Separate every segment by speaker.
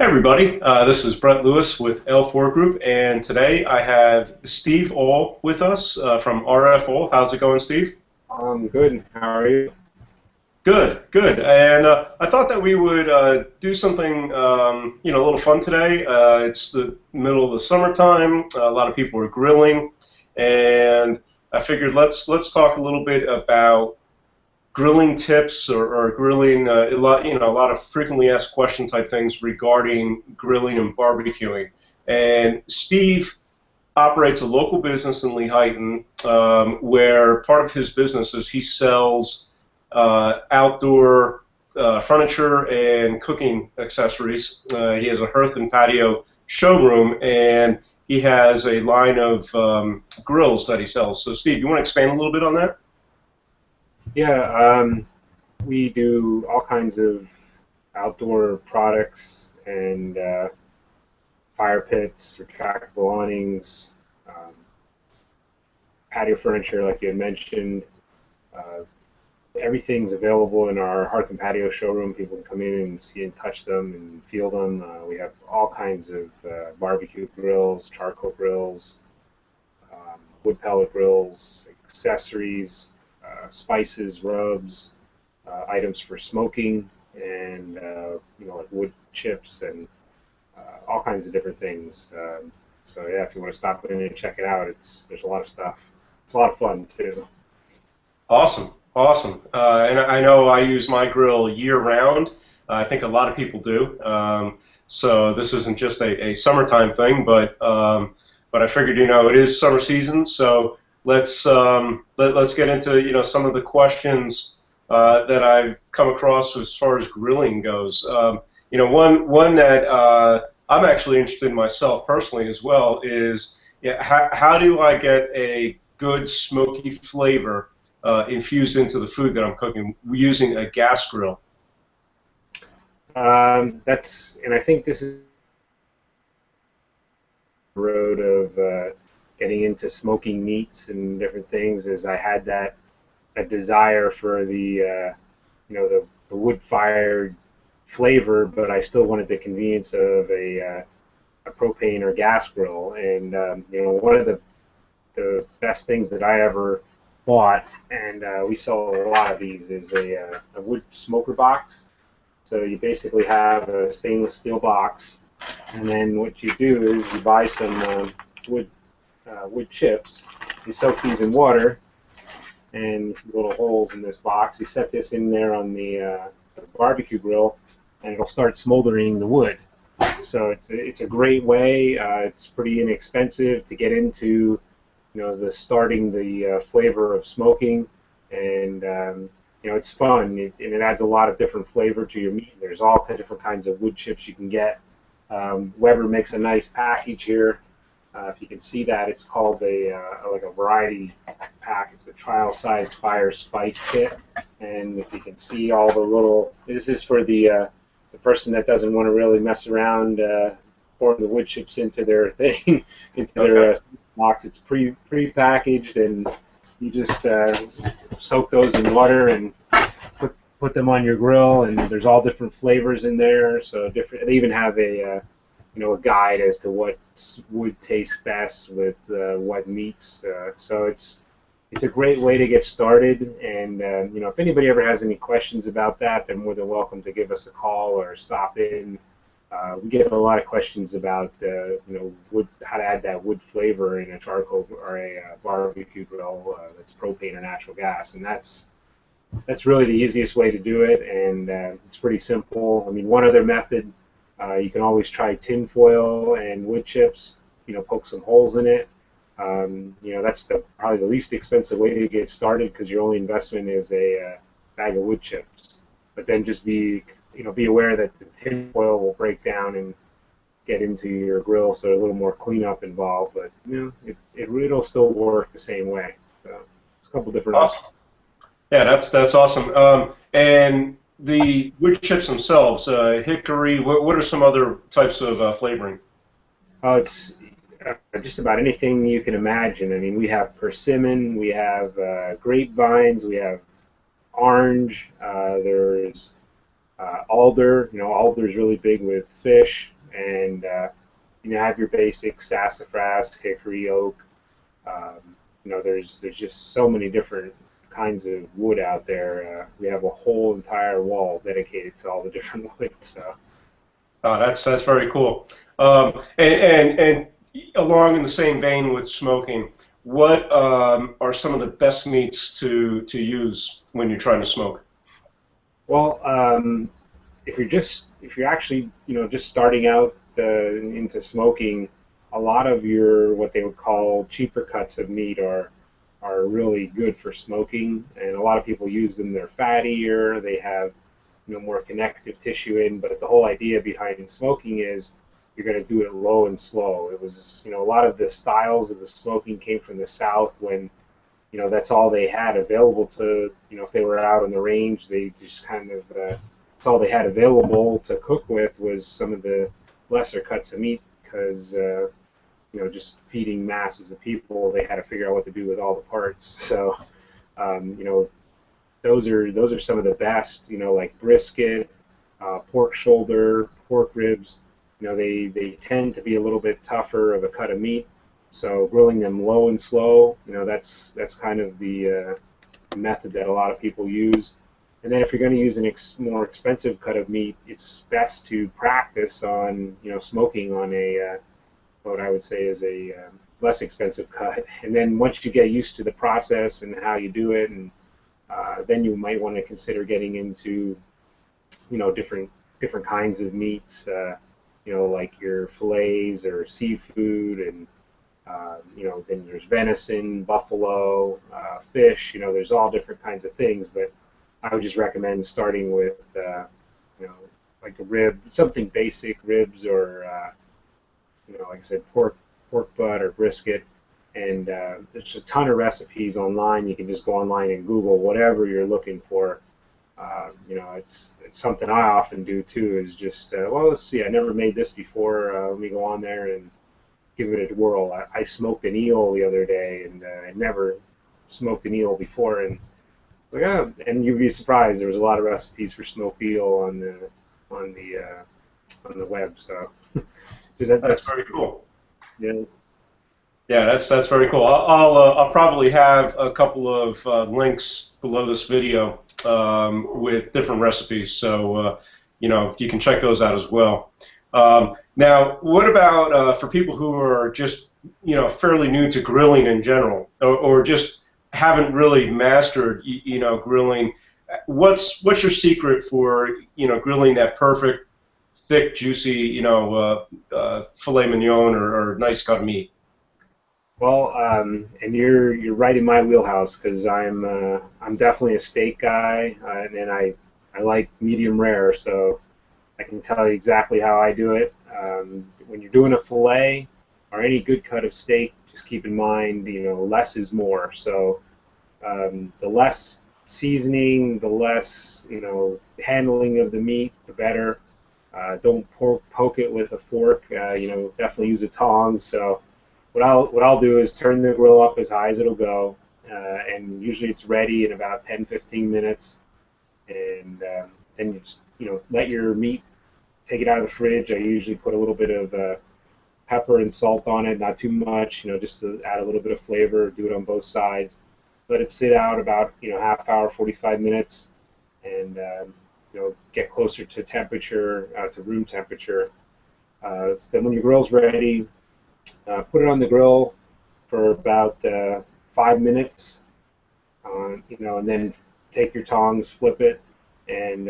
Speaker 1: Everybody, this is Brett Lewis with L4 Group, and today I have Steve All with us from RF All. How's it going, Steve?
Speaker 2: Good. How are you?
Speaker 1: Good, good. And I thought that we would do something, a little fun today. It's the middle of the summertime. A lot of people are grilling, and I figured let's talk a little bit about grilling tips or grilling a lot of frequently asked question type things regarding grilling and barbecuing. And Steve operates a local business in Lehighton where part of his business is he sells outdoor furniture and cooking accessories. He has a hearth and patio showroom, and he has a line of grills that he sells. So Steve, you want to expand a little bit on that?
Speaker 2: Yeah, we do all kinds of outdoor products and fire pits, retractable awnings, patio furniture, like you had mentioned. Uh, Everything's available in our hearth and patio showroom. People can come in and see and touch them and feel them. We have all kinds of barbecue grills, charcoal grills, wood pellet grills, accessories, spices, rubs, items for smoking, and like wood chips and all kinds of different things. So yeah, if you want to stop in and check it out, there's a lot of stuff. It's a lot of fun too.
Speaker 1: Awesome, awesome. And I know I use my grill year-round. I think a lot of people do. So this isn't just a summertime thing, but I figured it is summer season, so let's get into some of the questions that I've come across as far as grilling goes. One that I'm actually interested in myself personally as well is how do I get a good smoky flavor infused into the food that I'm cooking using a gas grill?
Speaker 2: And I think this is the road of getting into smoking meats and different things. Is I had that desire for the wood-fired flavor, but I still wanted the convenience of a propane or gas grill. And one of the best things that I ever bought, and we sell a lot of these, is a wood smoker box. So you basically have a stainless steel box, and then what you do is you buy some wood chips. You soak these in water, and little holes in this box. You set this in there on the barbecue grill, and it'll start smoldering the wood. So it's a great way. It's pretty inexpensive to get into, starting the flavor of smoking, and it's fun, and it adds a lot of different flavor to your meat. There's all different kinds of wood chips you can get. Weber makes a nice package here. If you can see that, it's called like a variety pack. It's a trial-sized fire spice kit, and if you can see all the little, this is for the person that doesn't want to really mess around pouring the wood chips into their thing, into their box. It's pre-packaged, and you just soak those in water and put them on your grill, and there's all different flavors in there. So different. They even have a guide as to what would taste best with what meats. So it's a great way to get started. And if anybody ever has any questions about that, they're more than welcome to give us a call or stop in. We get a lot of questions about how to add that wood flavor in a charcoal or a barbecue grill that's propane or natural gas, and that's really the easiest way to do it, and it's pretty simple. I mean, one other method, you can always try tin foil and wood chips. Poke some holes in it. That's probably the least expensive way to get started, because your only investment is a bag of wood chips. But then just be aware that the tin foil will break down and get into your grill, so there's a little more cleanup involved. But it'll still work the same way. So it's a couple different options.
Speaker 1: Yeah, that's awesome. And the wood chips themselves, hickory. What are some other types of flavoring?
Speaker 2: It's just about anything you can imagine. I mean, we have persimmon, we have grapevines, we have orange. There's Alder, alder is really big with fish, and have your basic sassafras, hickory, oak. There's just so many different kinds of wood out there. We have a whole entire wall dedicated to all the different woods. So.
Speaker 1: That's very cool. And along in the same vein with smoking, what are some of the best meats to use when you're trying to smoke?
Speaker 2: Well, if you're actually just starting out into smoking, a lot of your what they would call cheaper cuts of meat are really good for smoking, and a lot of people use them. They're fattier, they have more connective tissue in, but the whole idea behind smoking is you're going to do it low and slow. It was, a lot of the styles of the smoking came from the South when, that's all they had available to, if they were out on the range, they just kind of, that's all they had available to cook with was some of the lesser cuts of meat because, just feeding masses of people, they had to figure out what to do with all the parts. So, those are some of the best, like brisket, pork shoulder, pork ribs. They tend to be a little bit tougher of a cut of meat. So grilling them low and slow, that's kind of the method that a lot of people use. And then if you're going to use an more expensive cut of meat, it's best to practice on, smoking on a what I would say is a less expensive cut. And then once you get used to the process and how you do it, and then you might want to consider getting into, different kinds of meats, like your fillets or seafood, and then there's venison, buffalo, fish. There's all different kinds of things, but I would just recommend starting with, like a rib, something basic, ribs, or like I said, pork butt or brisket. And there's a ton of recipes online. You can just go online and Google whatever you're looking for. It's something I often do too. Is just well, let's see. I never made this before. Let me go on there and give it a whirl. I smoked an eel the other day, and I never smoked an eel before. And like, oh, and you'd be surprised. There was a lot of recipes for smoked eel on the web. So
Speaker 1: That's very cool.
Speaker 2: Yeah.
Speaker 1: Yeah, that's very cool. I'll probably have a couple of links below this video with different recipes, so you can check those out as well. Now, what about for people who are just fairly new to grilling in general, or just haven't really mastered grilling? What's your secret for grilling that perfect, thick, juicy filet mignon or nice cut meat?
Speaker 2: Well, and you're right in my wheelhouse because I'm definitely a steak guy, and I like medium rare, so I can tell you exactly how I do it. When you're doing a fillet or any good cut of steak, just keep in mind, less is more. So the less seasoning, the less handling of the meat, the better. Don't poke it with a fork. Definitely use a tong. So what I'll do is turn the grill up as high as it'll go, and usually it's ready in about 10-15 minutes. And then you just let your meat, take it out of the fridge. I usually put a little bit of pepper and salt on it, not too much, just to add a little bit of flavor. Do it on both sides. Let it sit out about half hour, 45 minutes, and get closer to temperature, to room temperature. Then when your grill's ready, put it on the grill for about 5 minutes, and then take your tongs, flip it, and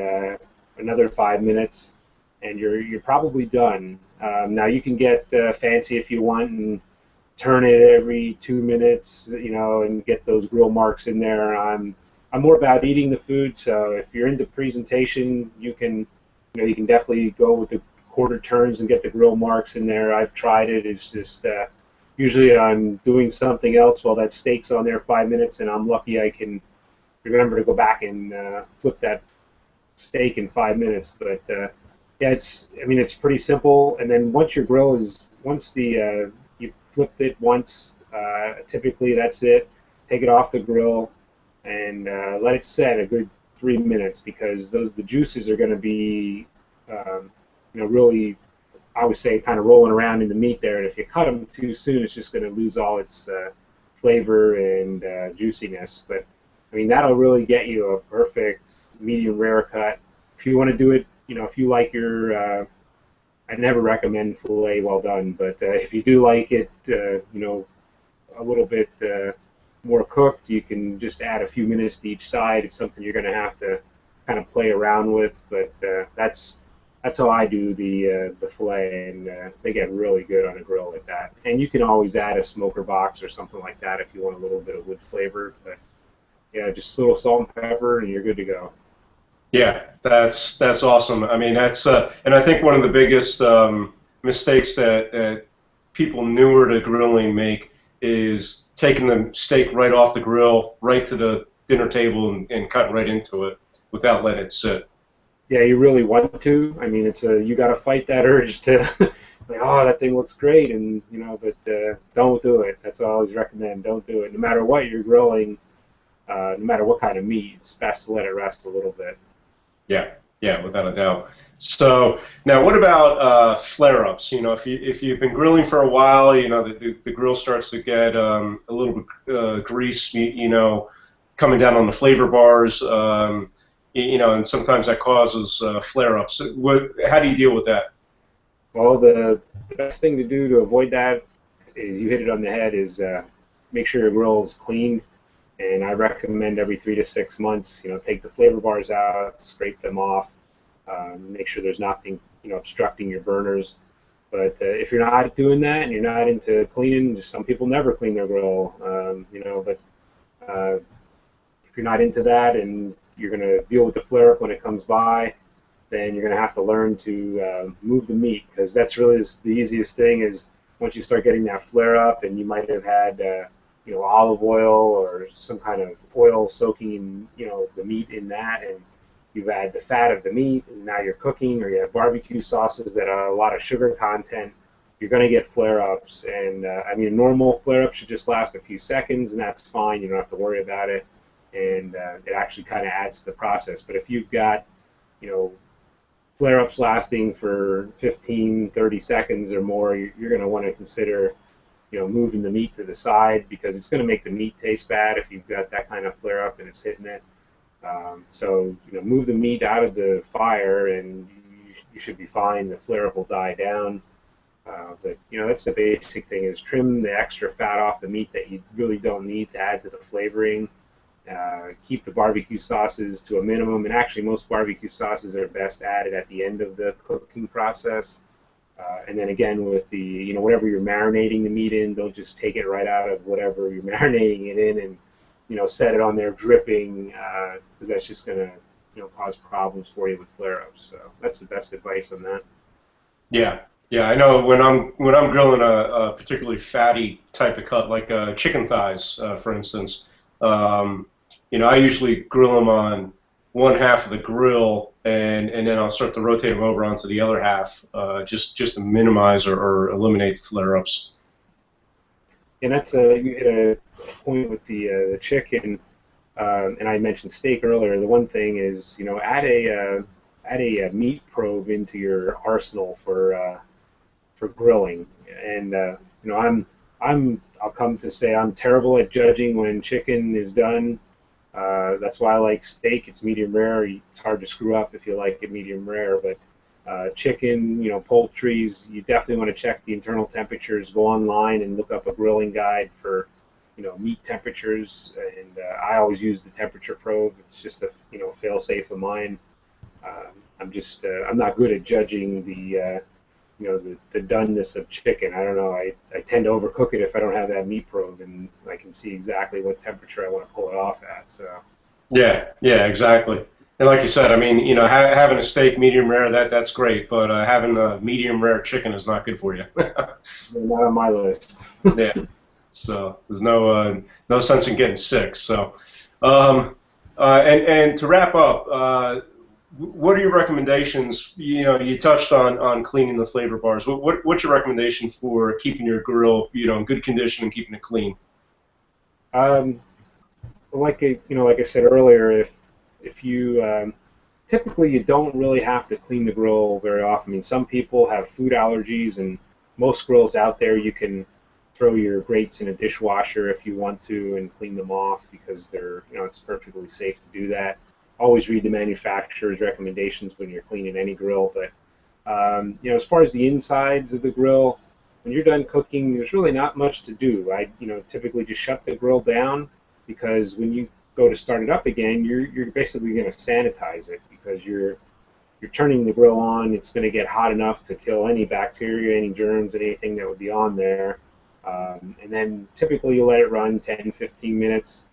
Speaker 2: another 5 minutes, and you're probably done. Now you can get fancy if you want and turn it every 2 minutes, and get those grill marks in there. I'm more about eating the food, so if you're into presentation, you can definitely go with the quarter turns and get the grill marks in there. I've tried it. It's just usually I'm doing something else while that steak's on there 5 minutes, and I'm lucky I can remember to go back and flip that steak in 5 minutes. But yeah, it's pretty simple. And then once your grill is, you flipped it once, typically that's it. Take it off the grill and let it set a good 3 minutes, because the juices are going to be really, I would say, kind of rolling around in the meat there, and if you cut them too soon, it's just going to lose all its flavor and juiciness. But I mean, that'll really get you a perfect medium rare cut. If you want to do it, if you like your, I never recommend filet well done, but if you do like it, a little bit more cooked, you can just add a few minutes to each side. It's something you're going to have to kind of play around with, but that's how I do the fillet, and they get really good on a grill like that. And you can always add a smoker box or something like that if you want a little bit of wood flavor. But yeah, just a little salt and pepper, and you're good to go.
Speaker 1: Yeah, that's awesome. I mean, that's and I think one of the biggest mistakes that people newer to grilling make is taking the steak right off the grill, right to the dinner table, and cutting right into it without letting it sit.
Speaker 2: Yeah, you really want to. I mean, you got to fight that urge to like, oh, that thing looks great, and but don't do it. That's what I always recommend. Don't do it. No matter what you're grilling, no matter what kind of meat, it's best to let it rest a little bit.
Speaker 1: Yeah, yeah, without a doubt. So now, what about flare-ups? If you've been grilling for a while, the grill starts to get a little bit grease, coming down on the flavor bars, and sometimes that causes flare-ups. How do you deal with that?
Speaker 2: Well, the best thing to do to avoid that is, you hit it on the head, is make sure your grill is cleaned. And I recommend every 3 to 6 months, take the flavor bars out, scrape them off, make sure there's nothing, obstructing your burners. But if you're not doing that and you're not into cleaning, just some people never clean their grill, but if you're not into that and you're going to deal with the flare-up when it comes by, then you're going to have to learn to move the meat, because that's really the easiest thing. Is once you start getting that flare-up, and you might have had olive oil or some kind of oil soaking in, the meat in that, and you've had the fat of the meat, and now you're cooking, or you have barbecue sauces that are a lot of sugar content, you're going to get flare-ups. And I mean, a normal flare-up should just last a few seconds, and that's fine. You don't have to worry about it, and it actually kind of adds to the process. But if you've got, flare-ups lasting for 15, 30 seconds or more, you're going to want to consider moving the meat to the side, because it's going to make the meat taste bad if you've got that kind of flare up and it's hitting it. So move the meat out of the fire, and you should be fine. The flare up will die down. But that's the basic thing: is trim the extra fat off the meat that you really don't need to add to the flavoring. Keep the barbecue sauces to a minimum, and actually most barbecue sauces are best added at the end of the cooking process. And then again, with the whatever you're marinating the meat in, don't just take it right out of whatever you're marinating it in and set it on there dripping, because that's just going to cause problems for you with flare-ups. So that's the best advice on that.
Speaker 1: Yeah, yeah. I know when I'm grilling a particularly fatty type of cut, like chicken thighs, for instance. I usually grill them on one half of the grill, and then I'll start to rotate them over onto the other half, just to minimize or eliminate the flare-ups.
Speaker 2: And that's you hit a point with the chicken, and I mentioned steak earlier. The one thing is, add a meat probe into your arsenal for grilling. And I'll come to say I'm terrible at judging when chicken is done. That's why I like steak. It's medium rare. It's hard to screw up if you like it medium rare. But chicken, poultries, you definitely want to check the internal temperatures. Go online and look up a grilling guide for, meat temperatures. And I always use the temperature probe. It's just a, fail-safe of mine. I'm not good at judging the doneness of chicken. I don't know. I tend to overcook it if I don't have that meat probe, and I can see exactly what temperature I want to pull it off at. So. Yeah,
Speaker 1: exactly. And like you said, I mean, having a steak medium rare, that's great, but having a medium rare chicken is not good for you.
Speaker 2: Not on my list.
Speaker 1: Yeah. So there's no sense in getting sick. So, and to wrap up. What are your recommendations? You touched on cleaning the flavor bars. What's your recommendation for keeping your grill, in good condition and keeping it clean?
Speaker 2: Like I said earlier, if you typically you don't really have to clean the grill very often. I mean, some people have food allergies, and most grills out there you can throw your grates in a dishwasher if you want to and clean them off because they're, it's perfectly safe to do that. Always read the manufacturer's recommendations when you're cleaning any grill. But as far as the insides of the grill, when you're done cooking, there's really not much to do. I typically just shut the grill down, because when you go to start it up again, you're basically going to sanitize it, because you're turning the grill on. It's going to get hot enough to kill any bacteria, any germs, anything that would be on there. And then typically you let it run 10, 15 minutes.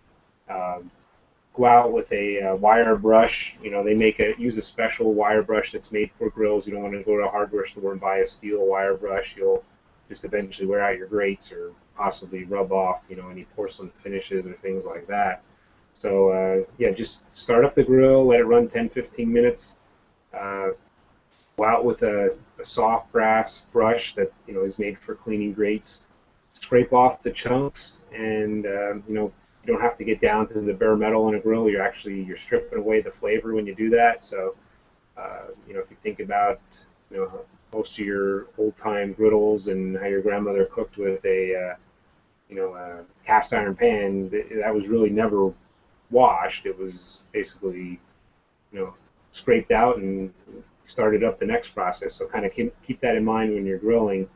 Speaker 2: Go out with a wire brush. They use a special wire brush that's made for grills. You don't want to go to a hardware store and buy a steel wire brush. You'll just eventually wear out your grates or possibly rub off, any porcelain finishes or things like that. So just start up the grill, let it run 10, 15 minutes. Go out with a soft brass brush that is made for cleaning grates. Scrape off the chunks, and you don't have to get down to the bare metal in a grill. You're stripping away the flavor when you do that. So if you think about most of your old-time griddles and how your grandmother cooked with a cast iron pan, that was really never washed. It was basically scraped out and started up the next process. So kind of keep that in mind when you're grilling.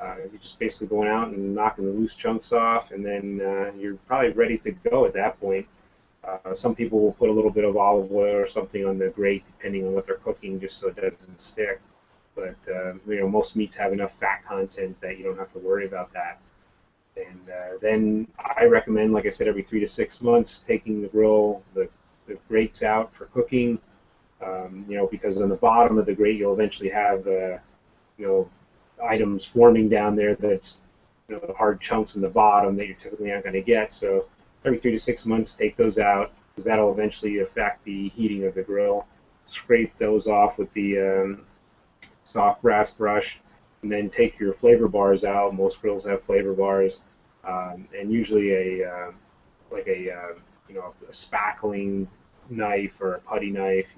Speaker 2: You're just basically going out and knocking the loose chunks off, and then you're probably ready to go at that point. Some people will put a little bit of olive oil or something on the grate, depending on what they're cooking, just so it doesn't stick. But most meats have enough fat content that you don't have to worry about that. And then I recommend, like I said, every 3 to 6 months, taking the grill, the grates out for cooking. Because on the bottom of the grate, you'll eventually have items forming down there that's the hard chunks in the bottom that you're typically not going to get. So every 3 to 6 months, take those out, because that'll eventually affect the heating of the grill. Scrape those off with the soft brass brush, and then take your flavor bars out. Most grills have flavor bars, and usually a spackling knife or a putty knife,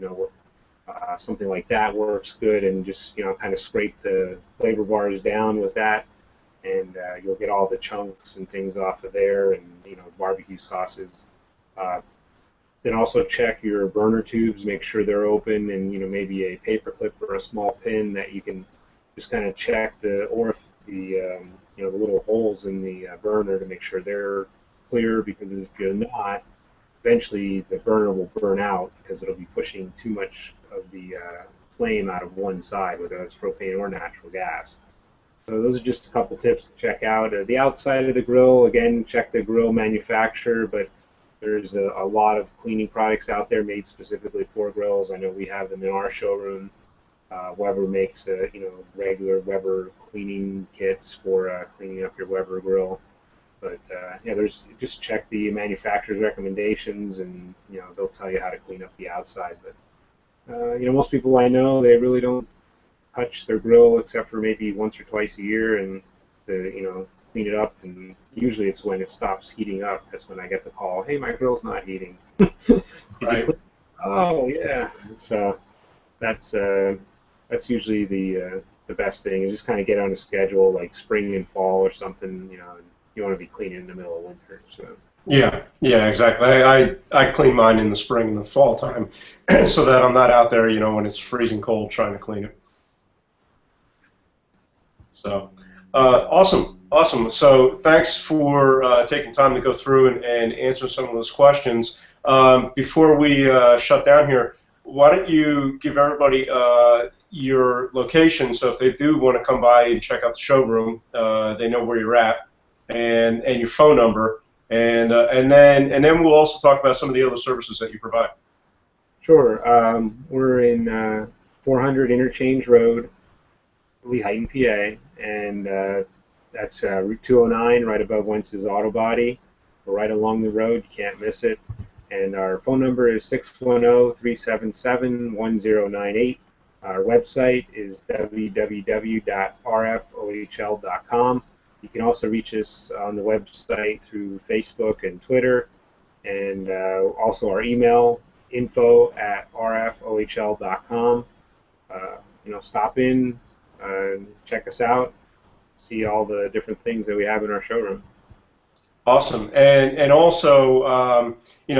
Speaker 2: something like that works good, and just kind of scrape the flavor bars down with that, and you'll get all the chunks and things off of there, and barbecue sauces. Then also check your burner tubes, make sure they're open, and maybe a paper clip or a small pin that you can just kind of check the little holes in the burner to make sure they're clear, because if you're not, eventually the burner will burn out because it'll be pushing too much of the flame out of one side, whether it's propane or natural gas. So those are just a couple tips to check out. The outside of the grill, again, check the grill manufacturer, but there's a lot of cleaning products out there made specifically for grills. I know we have them in our showroom. Weber makes regular Weber cleaning kits for cleaning up your Weber grill. But just check the manufacturer's recommendations, and they'll tell you how to clean up the outside. But most people I know, they really don't touch their grill except for maybe once or twice a year, and to clean it up. And usually it's when it stops heating up. That's when I get the call, "Hey, my grill's not heating."
Speaker 1: Right.
Speaker 2: Oh yeah. So that's usually the best thing, is just kind of get on a schedule like spring and fall or something. You want to be cleaning in the middle of winter. So.
Speaker 1: Yeah, exactly. I clean mine in the spring and the fall time, so that I'm not out there, when it's freezing cold trying to clean it. So, awesome. So, thanks for taking time to go through and answer some of those questions. Before we shut down here, why don't you give everybody your location, so if they do want to come by and check out the showroom, they know where you're at, and your phone number, and then we'll also talk about some of the other services that you provide.
Speaker 2: Sure. We're in 400 Interchange Road, Lehighton, PA, and that's Route 209, right above Wentz's Auto Body. We're right along the road. You can't miss it. And our phone number is 610-377-1098. Our website is www.rfohl.com. You can also reach us on the website through Facebook and Twitter, and also our email, info@rfohl.com. Stop in, check us out, see all the different things that we have in our showroom.
Speaker 1: Awesome. And also,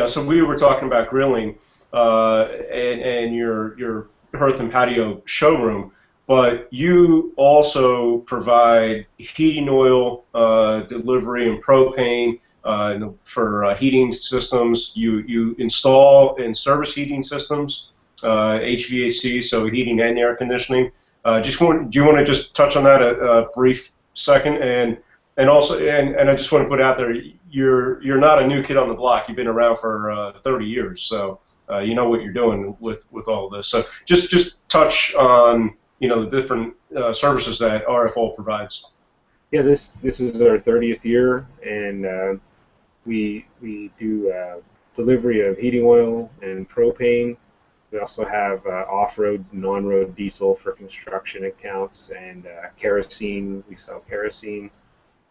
Speaker 1: so we were talking about grilling and your hearth and patio showroom, but you also provide heating oil delivery and propane for heating systems. You install and service heating systems, HVAC, so heating and air conditioning. Do you want to just touch on that a brief second? And also, and I just want to put out there, you're not a new kid on the block. You've been around for 30 years, so you know what you're doing with all of this. So just touch on the different services that RFO provides.
Speaker 2: Yeah, this is our 30th year, and we do delivery of heating oil and propane. We also have off-road and on-road diesel for construction accounts, and kerosene. We sell kerosene.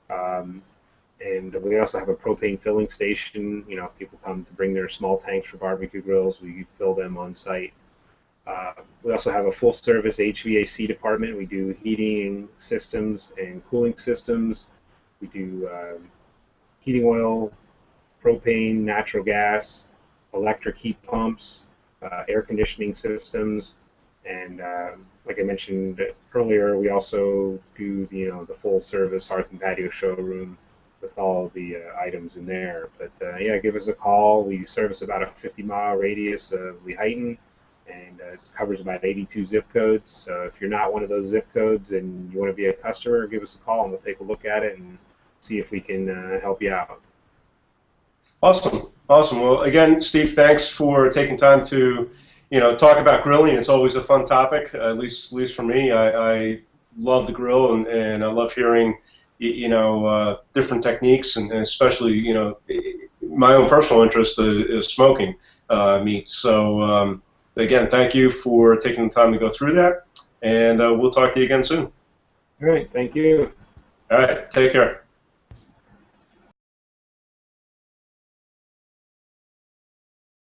Speaker 2: And we also have a propane filling station. If people come to bring their small tanks for barbecue grills, we fill them on site. We also have a full-service HVAC department. We do heating systems and cooling systems. We do heating oil, propane, natural gas, electric heat pumps, air conditioning systems, and like I mentioned earlier, we also do the full service hearth and patio showroom with all the items in there. But yeah, give us a call. We service about a 50-mile radius of Lehighton, and it covers about 82 zip codes. So if you're not one of those zip codes and you want to be a customer, give us a call and we'll take a look at it and see if we can help you out.
Speaker 1: Awesome. Well, again, Steve, thanks for taking time to talk about grilling. It's always a fun topic, at least for me. I love the grill, and I love hearing different techniques, and especially my own personal interest is smoking meats. So again, thank you for taking the time to go through that, and we'll talk to you again soon.
Speaker 2: All right, thank you.
Speaker 1: All right, take care.